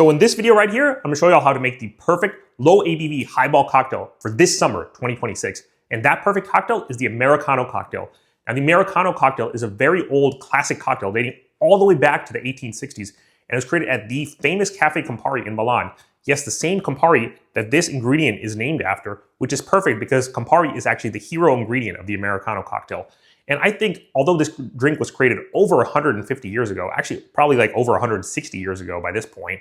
So in this video right here, I'm gonna show y'all how to make the perfect low ABV highball cocktail for this summer, 2026. And that perfect cocktail is the Americano cocktail. Now the Americano cocktail is a very old classic cocktail dating all the way back to the 1860s. And it was created at the famous Cafe Campari in Milan. Yes, the same Campari that this ingredient is named after, which is perfect because Campari is actually the hero ingredient of the Americano cocktail. And I think, although this drink was created over 150 years ago, actually probably like over 160 years ago by this point,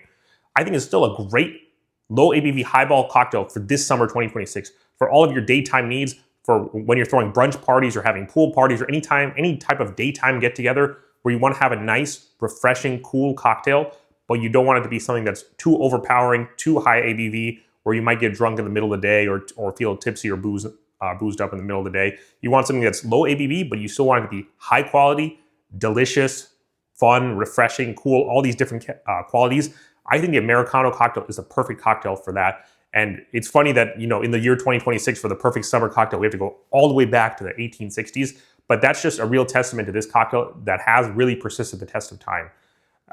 I think it's still a great low ABV highball cocktail for this summer 2026 for all of your daytime needs, for when you're throwing brunch parties or having pool parties or any type of daytime get together where you want to have a nice, refreshing, cool cocktail, but you don't want it to be something that's too overpowering, too high ABV, where you might get drunk in the middle of the day or feel tipsy or boozed up in the middle of the day. You want something that's low ABV, but you still want it to be high quality, delicious, fun, refreshing, cool, all these different qualities. I think the Americano cocktail is the perfect cocktail for that. And it's funny that, you know, in the year 2026 for the perfect summer cocktail, we have to go all the way back to the 1860s. But that's just a real testament to this cocktail that has really persisted the test of time.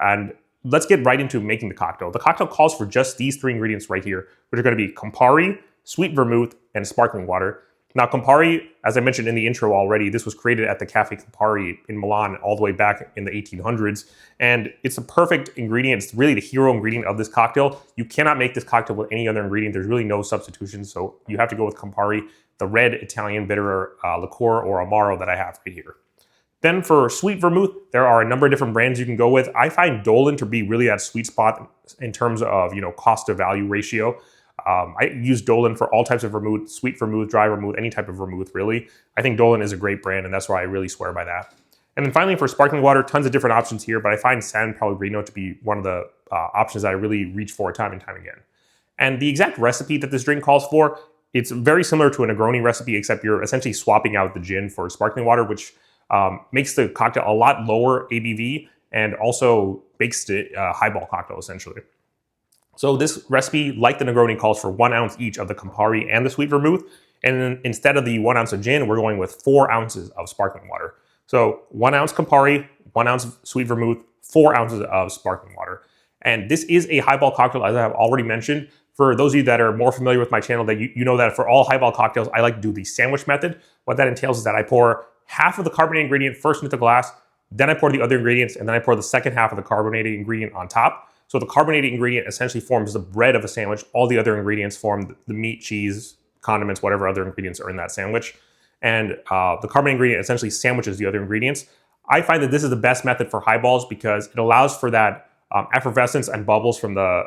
And let's get right into making the cocktail. The cocktail calls for just these three ingredients right here, which are going to be Campari, sweet vermouth, and sparkling water. Now, Campari, as I mentioned in the intro already, this was created at the Cafe Campari in Milan all the way back in the 1800s. And it's a perfect ingredient. It's really the hero ingredient of this cocktail. You cannot make this cocktail with any other ingredient. There's really no substitution. So you have to go with Campari, the red Italian bitter liqueur or Amaro that I have right here. Then for sweet vermouth, there are a number of different brands you can go with. I find Dolan to be really that sweet spot in terms of, you know, cost to value ratio. I use Dolan for all types of vermouth, sweet vermouth, dry vermouth, any type of vermouth, really. I think Dolan is a great brand, and that's why I really swear by that. And then finally, for sparkling water, tons of different options here, but I find San Pellegrino to be one of the options that I really reach for time and time again. And the exact recipe that this drink calls for, it's very similar to a Negroni recipe, except you're essentially swapping out the gin for sparkling water, which makes the cocktail a lot lower ABV and also makes the highball cocktail, essentially. So this recipe, like the Negroni, calls for 1 ounce each of the Campari and the sweet vermouth. And then instead of the 1 ounce of gin, we're going with 4 ounces of sparkling water. So 1 ounce Campari, 1 ounce of sweet vermouth, 4 ounces of sparkling water. And this is a highball cocktail, as I have already mentioned. For those of you that are more familiar with my channel, that you know that for all highball cocktails, I like to do the sandwich method. What that entails is that I pour half of the carbonated ingredient first into the glass, then I pour the other ingredients, and then I pour the second half of the carbonated ingredient on top. So the carbonated ingredient essentially forms the bread of a sandwich. All the other ingredients form the meat, cheese, condiments, whatever other ingredients are in that sandwich. And the carbonated ingredient essentially sandwiches the other ingredients. I find that this is the best method for highballs because it allows for that effervescence and bubbles from the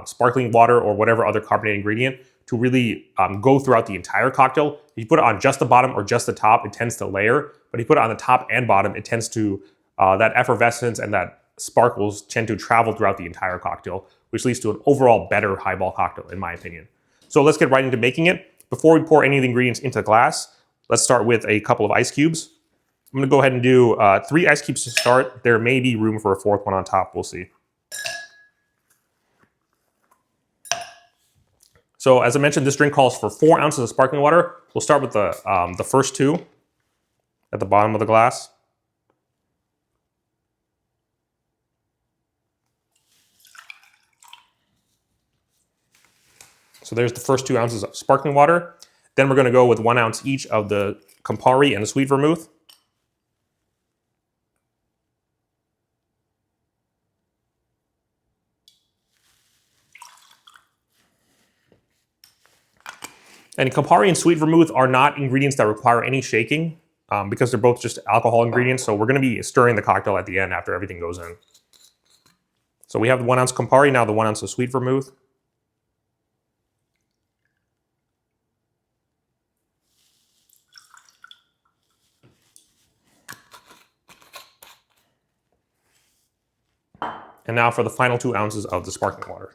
sparkling water or whatever other carbonated ingredient to really go throughout the entire cocktail. If you put it on just the bottom or just the top, it tends to layer. But if you put it on the top and bottom, it tends to, that effervescence and that sparkles tend to travel throughout the entire cocktail, which leads to an overall better highball cocktail, in my opinion. So let's get right into making it. Before we pour any of the ingredients into the glass, let's start with a couple of ice cubes. I'm gonna go ahead and do 3 ice cubes to start. There may be room for a 4th one on top, we'll see. So as I mentioned, this drink calls for 4 ounces of sparkling water. We'll start with the first 2 at the bottom of the glass. So there's the first 2 ounces of sparkling water. Then we're going to go with 1 ounce each of the Campari and the sweet vermouth. And Campari and sweet vermouth are not ingredients that require any shaking because they're both just alcohol ingredients. So we're going to be stirring the cocktail at the end after everything goes in. So we have the 1 ounce Campari, now the 1 ounce of sweet vermouth. And now for the final 2 ounces of the sparkling water.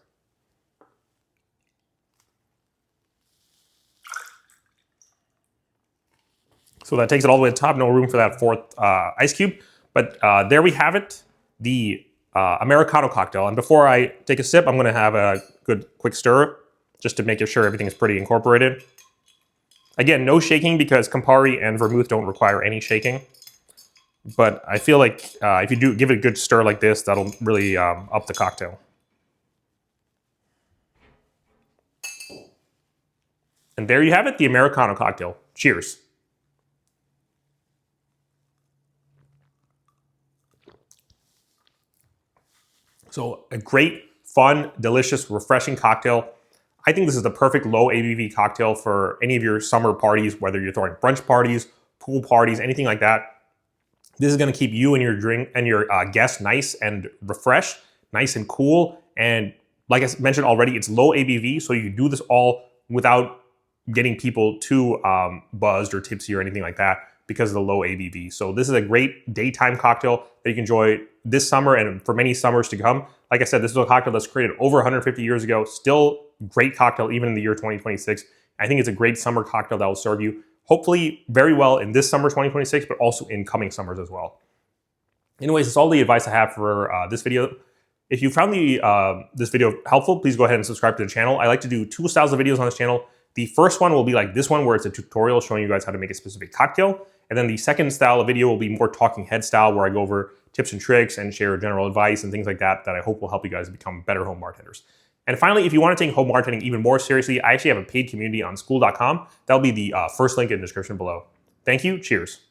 So that takes it all the way to the top, no room for that 4th ice cube. But there we have it, the Americano cocktail. And before I take a sip, I'm gonna have a good quick stir just to make sure everything is pretty incorporated. Again, no shaking because Campari and vermouth don't require any shaking. But I feel like if you do give it a good stir like this, that'll really up the cocktail. And there you have it, the Americano cocktail. Cheers. So a great, fun, delicious, refreshing cocktail. I think this is the perfect low ABV cocktail for any of your summer parties, whether you're throwing brunch parties, pool parties, anything like that. This is going to keep you and your drink and your guests nice and refreshed, nice and cool. And like I mentioned already, it's low ABV, so you can do this all without getting people too buzzed or tipsy or anything like that because of the low ABV. So this is a great daytime cocktail that you can enjoy this summer and for many summers to come. Like I said, this is a cocktail that's created over 150 years ago. Still great cocktail even in the year 2026. I think it's a great summer cocktail that will serve you hopefully very well in this summer 2026, but also in coming summers as well. Anyways, that's all the advice I have for this video. If you found this video helpful, please go ahead and subscribe to the channel. I like to do two styles of videos on this channel. The first one will be like this one, where it's a tutorial showing you guys how to make a specific cocktail. And then the second style of video will be more talking head style, where I go over tips and tricks and share general advice and things like that I hope will help you guys become better home bartenders. And finally, if you want to take home bartending even more seriously, I actually have a paid community on school.com. That'll be the first link in the description below. Thank you. Cheers.